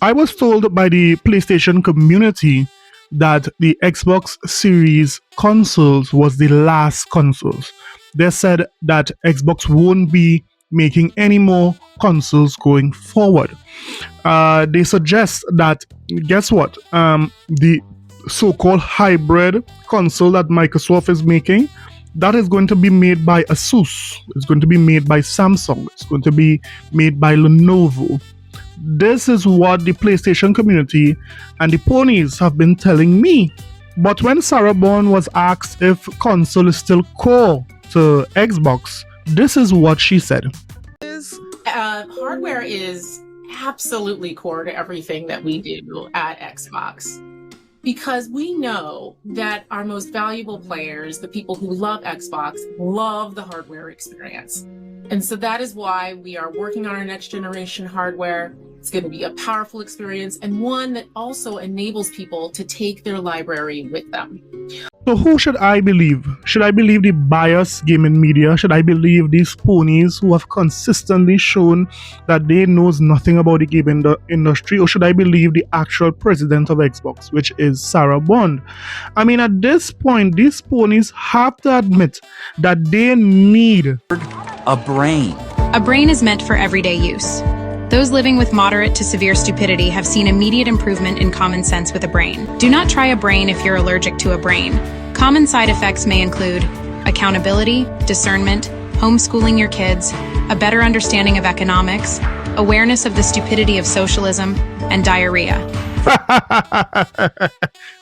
I was told by the PlayStation community that the Xbox Series consoles was the last consoles. They said that Xbox won't be making any more consoles going forward. They suggest that, guess what? The so-called hybrid console that Microsoft is making, that is going to be made by Asus. It's going to be made by Samsung. It's going to be made by Lenovo. This is what the PlayStation community and the ponies have been telling me. But when Sarah Bond was asked if console is still core to Xbox, this is what she said. Hardware is absolutely core to everything that we do at Xbox, because we know that our most valuable players, the people who love Xbox, love the hardware experience. And so that is why we are working on our next generation hardware. It's going to be a powerful experience and one that also enables people to take their library with them. So who should I believe? Should I believe the biased gaming media? Should I believe these ponies who have consistently shown that they knows nothing about the gaming industry? Or should I believe the actual president of Xbox, which is Sarah Bond? I mean, at this point, these ponies have to admit that they need a brain. A brain is meant for everyday use. Those living with moderate to severe stupidity have seen immediate improvement in common sense with a brain. Do not try a brain if you're allergic to a brain. Common side effects may include accountability, discernment, homeschooling your kids, a better understanding of economics, awareness of the stupidity of socialism, and diarrhea.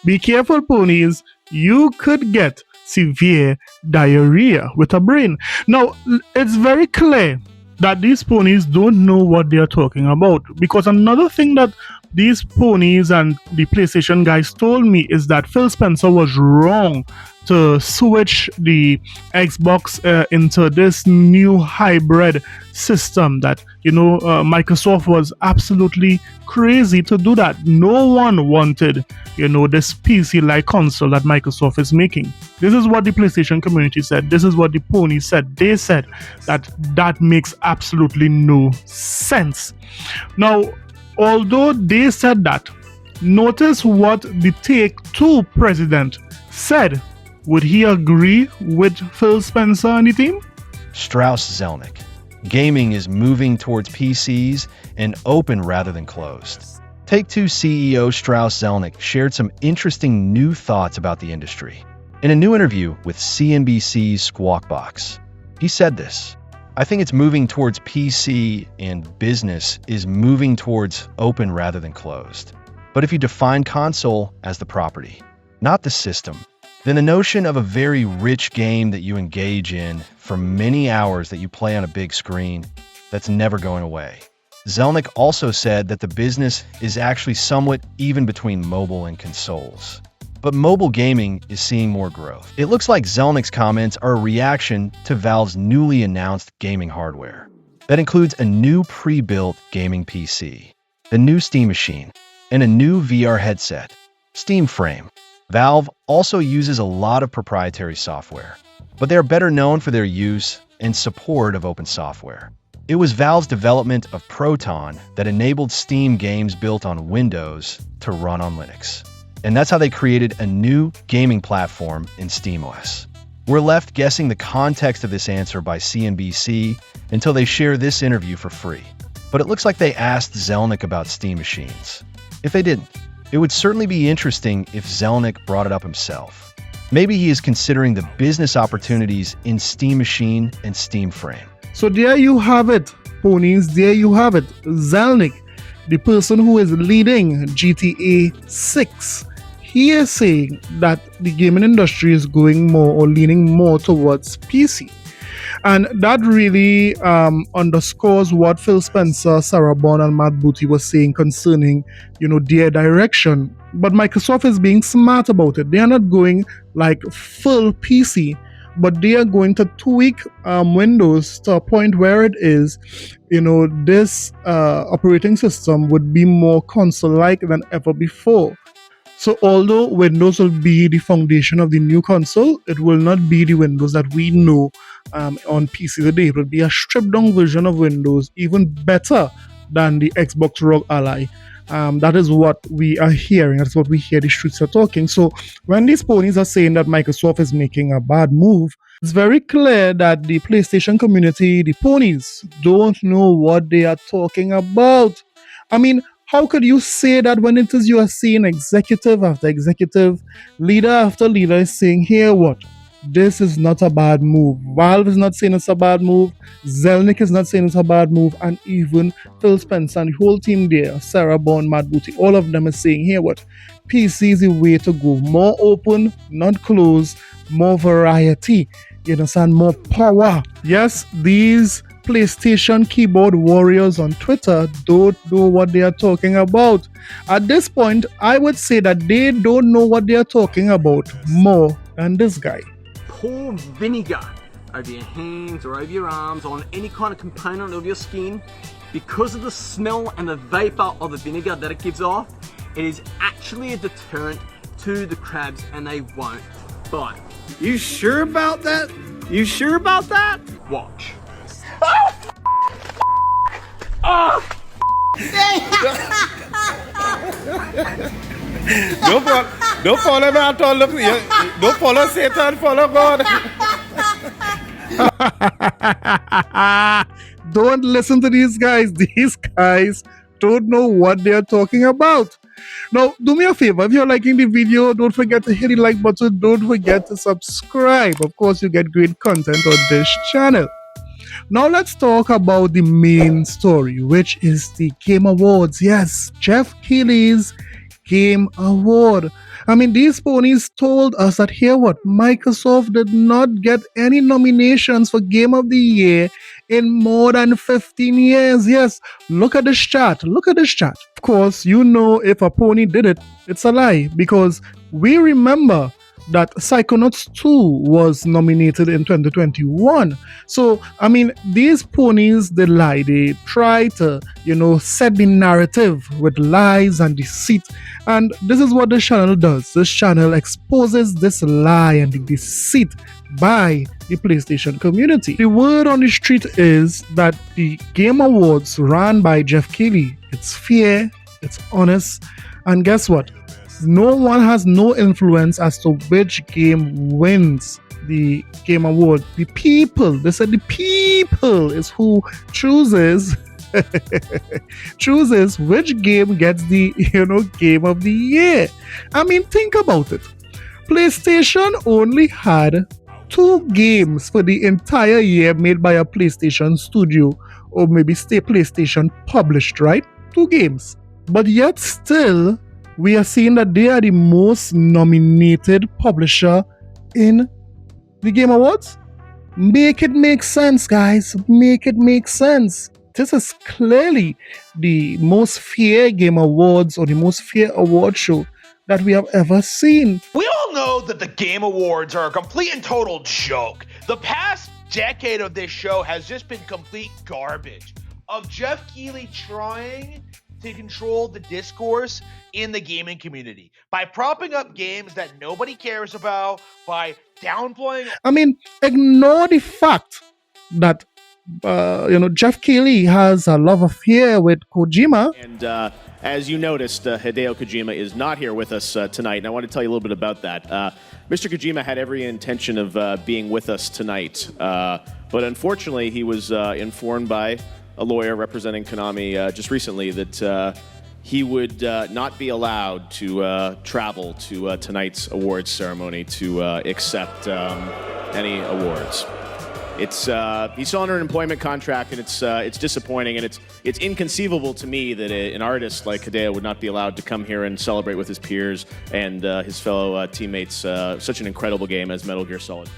Be careful, ponies. You could get severe diarrhea with a brain. Now, it's very clear that these ponies don't know what they are talking about, because another thing that these ponies and the PlayStation guys told me is that Phil Spencer was wrong to switch the Xbox into this new hybrid system, that Microsoft was absolutely crazy to do that. No one wanted this PC-like console that Microsoft is making. This is what the PlayStation community said. This is what the ponies said. They said that makes absolutely no sense. Now, although they said that, notice what the Take-Two president said. Would he agree with Phil Spencer and the team? Strauss Zelnick. Gaming is moving towards PCs and open rather than closed. Take-Two CEO Strauss Zelnick shared some interesting new thoughts about the industry. In a new interview with CNBC's Squawk Box, he said this: "I think it's moving towards PC, and business is moving towards open rather than closed. But if you define console as the property, not the system, then the notion of a very rich game that you engage in for many hours that you play on a big screen, that's never going away." Zelnick also said that the business is actually somewhat even between mobile and consoles. But mobile gaming is seeing more growth. It looks like Zelnick's comments are a reaction to Valve's newly announced gaming hardware. That includes a new pre-built gaming PC, a new Steam machine, and a new VR headset, Steam Frame. Valve also uses a lot of proprietary software, but they are better known for their use and support of open software. It was Valve's development of Proton that enabled Steam games built on Windows to run on Linux. And that's how they created a new gaming platform in SteamOS. We're left guessing the context of this answer by CNBC until they share this interview for free. But it looks like they asked Zelnick about Steam machines. If they didn't, it would certainly be interesting if Zelnick brought it up himself. Maybe he is considering the business opportunities in Steam Machine and Steam Frame. So there you have it, ponies. There you have it. Zelnick, the person who is leading GTA 6, he is saying that the gaming industry is going more or leaning more towards PC. And that really underscores what Phil Spencer, Sarah Bond, and Matt Booty was saying concerning, their direction. But Microsoft is being smart about it. They are not going like full PC, but they are going to tweak Windows to a point where it is, this operating system would be more console-like than ever before. So although Windows will be the foundation of the new console, it will not be the Windows that we know on PC today. It will be a stripped-down version of Windows, even better than the Xbox ROG Ally. That is what we are hearing. That's what we hear the streets are talking. So when these ponies are saying that Microsoft is making a bad move, it's very clear that the PlayStation community, the ponies, don't know what they are talking about. I mean, how could you say that when it is you are seeing executive after executive, leader after leader is saying, here what? This is not a bad move. Valve is not saying it's a bad move. Zelnick is not saying it's a bad move. And even Phil Spencer and the whole team there, Sarah Bond, Matt Booty, all of them are saying, here what? PC is the way to go. More open, not closed, more variety. You understand? More power. Yes, these PlayStation keyboard warriors on Twitter don't know what they are talking about. At this point, I would say that they don't know what they are talking about more than this guy. Pour vinegar over your hands or over your arms, on any kind of component of your skin. Because of the smell and the vapor of the vinegar that it gives off, it is actually a deterrent to the crabs and they won't bite. You sure about that? You sure about that? Watch. Don't follow me at all. Don't follow Satan, follow God. Don't listen to these guys. These guys don't know what they're talking about. Now, do me a favor. If you're liking the video, don't forget to hit the like button. Don't forget to subscribe. Of course, you get great content on this channel. Now, let's talk about the main story, which is the Game Awards. Yes, Jeff Keighley's Game Award. I mean, these ponies told us that here what? Microsoft did not get any nominations for Game of the Year in more than 15 years. Yes, look at this chart. Look at this chart. Of course, you know if a pony did it, it's a lie because we remember that Psychonauts 2 was nominated in 2021. So, I mean, these ponies, they lie. They try to, set the narrative with lies and deceit. And this is what this channel does. This channel exposes this lie and the deceit by the PlayStation community. The word on the street is that the Game Awards run by Jeff Keighley, it's fair, it's honest, and guess what? No one has no influence as to which game wins the Game Award. The people, they said the people is who chooses which game gets the Game of the Year. I mean, think about it. PlayStation only had 2 games for the entire year made by a PlayStation studio, or maybe stay PlayStation published, right? 2 games. But yet still, we are seeing that they are the most nominated publisher in the Game Awards. Make it make sense, guys. Make it make sense. This is clearly the most fair Game Awards or the most fair award show that we have ever seen. We all know that the Game Awards are a complete and total joke. The past decade of this show has just been complete garbage of Jeff Keighley trying to control the discourse in the gaming community by propping up games that nobody cares about, by downplaying. I mean, ignore the fact that Jeff Keighley has a love affair with Kojima. And as you noticed, Hideo Kojima is not here with us tonight, and I want to tell you a little bit about that. Mr. Kojima had every intention of being with us tonight, but unfortunately he was informed by a lawyer representing Konami just recently that he would not be allowed to travel to tonight's awards ceremony to accept any awards. He's still under an employment contract, and it's disappointing, and it's inconceivable to me that an artist like Hideo would not be allowed to come here and celebrate with his peers and his fellow teammates such an incredible game as Metal Gear Solid.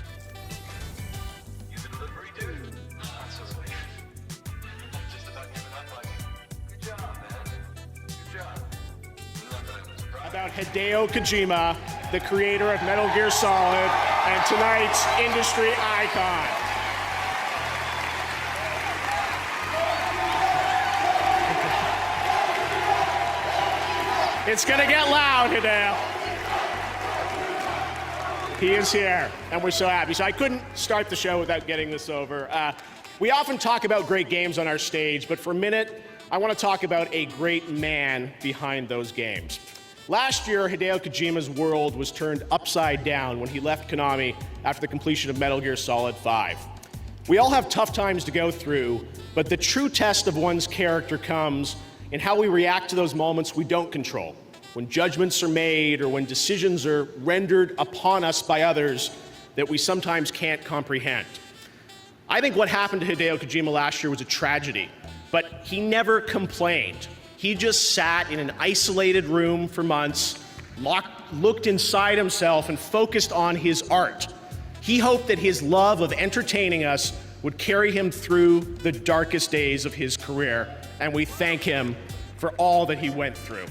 About Hideo Kojima, the creator of Metal Gear Solid and tonight's industry icon. It's gonna get loud, Hideo. He is here, and we're so happy. So I couldn't start the show without getting this over. We often talk about great games on our stage, but for a minute, I want to talk about a great man behind those games. Last year, Hideo Kojima's world was turned upside down when he left Konami after the completion of Metal Gear Solid 5. We all have tough times to go through, but the true test of one's character comes in how we react to those moments we don't control, when judgments are made or when decisions are rendered upon us by others that we sometimes can't comprehend. I think what happened to Hideo Kojima last year was a tragedy, but he never complained. He just sat in an isolated room for months, looked inside himself and focused on his art. He hoped that his love of entertaining us would carry him through the darkest days of his career, and we thank him for all that he went through.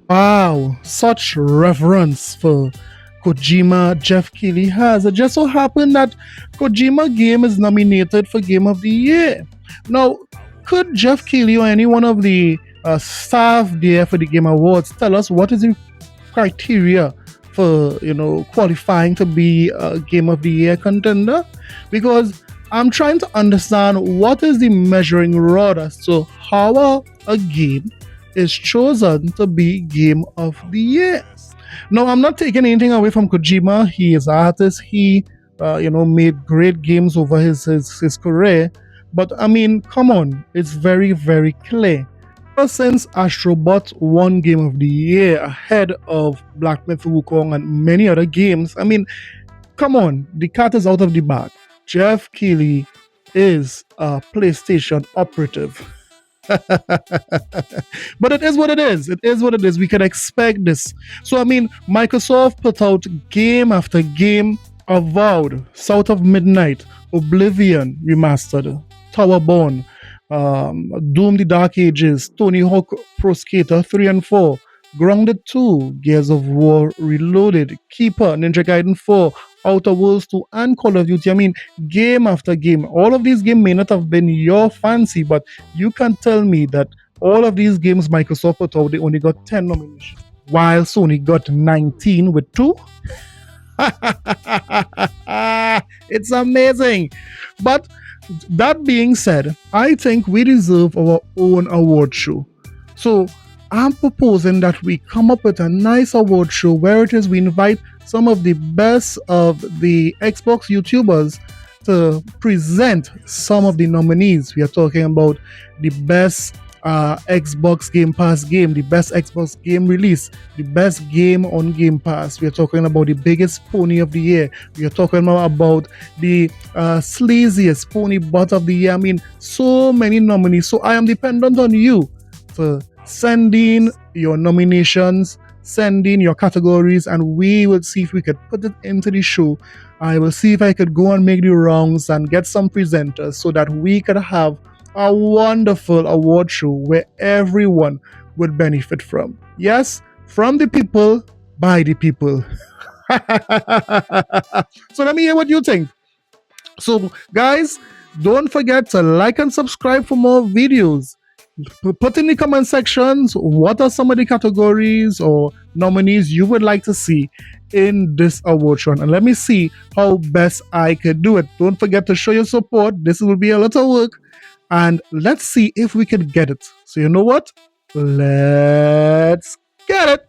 Wow, such reverence for Kojima Jeff Keighley has. It just so happened that Kojima game is nominated for Game of the Year. Now, could Jeff Keighley or any one of the staff there for the Game Awards tell us what is the criteria for qualifying to be a Game of the Year contender? Because I'm trying to understand what is the measuring rod as to how a game is chosen to be Game of the Year. Now, I'm not taking anything away from Kojima. He is an artist. He made great games over his career. But I mean, come on, it's very, very clear. Ever since Astrobot won Game of the Year ahead of Black Myth Wukong and many other games, I mean, come on, the cat is out of the bag. Jeff Keighley is a PlayStation operative. But it is what it is. It is what it is. We can expect this. So, I mean, Microsoft put out game after game. Avowed, South of Midnight, Oblivion Remastered, Towerborn, Doom the Dark Ages, Tony Hawk Pro Skater 3 and 4, Grounded 2, Gears of War Reloaded, Keeper, Ninja Gaiden 4, Outer Worlds 2, and Call of Duty. I mean, game after game. All of these games may not have been your fancy, but you can tell me that all of these games Microsoft put out, they only got 10 nominations, while Sony got 19 with 2. It's amazing. But that being said, I think we deserve our own award show. So I'm proposing that we come up with a nice award show where it is we invite some of the best of the Xbox YouTubers to present some of the nominees. We are talking about the best Xbox Game Pass game, the best Xbox game release, the best game on Game Pass. We are talking about the biggest pony of the year. We are talking about the sleaziest pony bot of the year. I mean, so many nominees. So I am dependent on you to send in your nominations, send in your categories, and we will see if we could put it into the show. I will see if I could go and make the rounds and get some presenters so that we could have a wonderful award show where everyone would benefit from. Yes, from the people, by the people. So let me hear what you think. So guys, don't forget to like and subscribe for more videos. Put in the comment sections what are some of the categories or nominees you would like to see in this award show, and let me see how best I could do it. Don't forget to show your support. This will be a lot of work, and let's see if we can get it. So you know what? Let's get it.